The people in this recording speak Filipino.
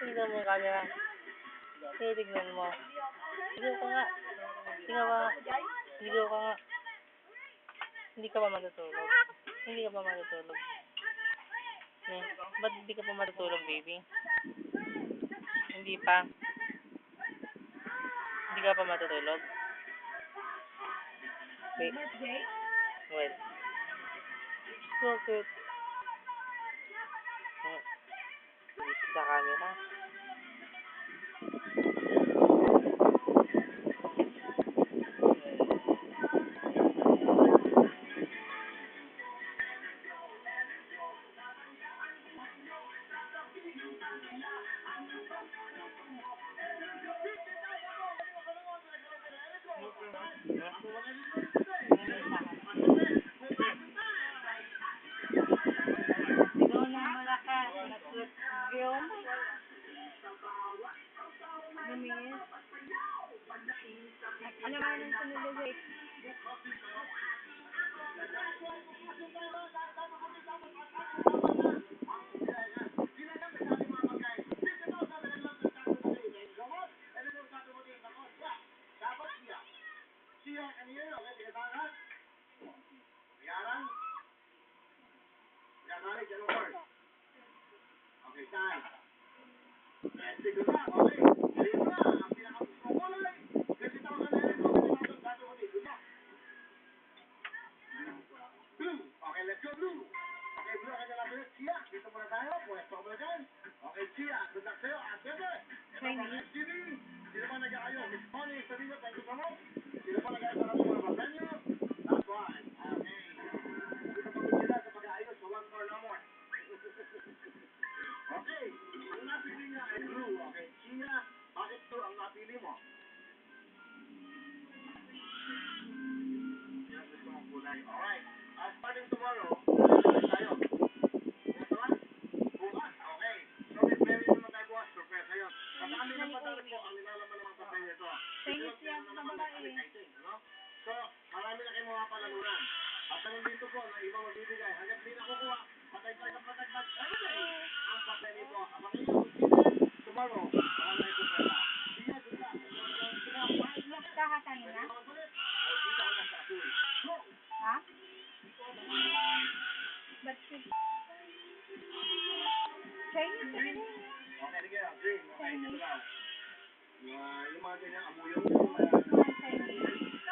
Tignan mo yung camera. Tignan mo. Ligaw ka nga. Ligaw ka nga. Ligaw ka nga. Hindi ka ba matutulog? Hindi ka ba matutulog? Eh, ba't hindi ka pa matutulog, baby? Hindi pa. Hindi ka pa matutulog? Wait. Wait. Bakit? Sa camera. Sigaw ng malakas. Sigaw mo. Lumis. Ano nga nang sinulugay? Okay, time. Sige na, okay. Ayun na, ang pinakakulay. Kasi tao na nila ito, kasi tao na dito na. Blue. Okay, let's go, blue. Okay, blue, kanya lang ulit. Chia, dito muna tayo. Pwesto ko muna dyan. Okay, Chia, good luck sa'yo. At siyempre, ito pa STV. Sino ba nag-aayos? Miss Connie, Sabino, thank you so much. Sino ba nag-aayos sa kanyang mga venue? That's right. Okay. Hindi ka pagod sila sa pag-aayos. So, one more, no more. Okay, ang napili niya ay blue. Okay, Chia, bakit blue ang napili mo? Yan, gusto mong kulay. Alright, starting tomorrow, tayo. Ito ba? Bukas, okay. So, may premyo naman tayo bukas. Surpresa yun. At ang amin ang padala po, ang nilalaman naman sa premyo ito. Chinese yan sa babae. So, marami na kayong mga palalunan. At nandito po, na ibang magbibigay. Hanggang di nakukuha, patay tayo ng patagpag. Everyday, ang papel nito. Abang inyo, tomorrow, marami na ito pala. Siya, dula. Kakatanin na? O, dito ako na sa asul. Go! Ha? Ba't si... Chinese na rin. Okay, sige, green. Okay, dito lang. Yung mga ganyan, amuyong. Mga Chinese.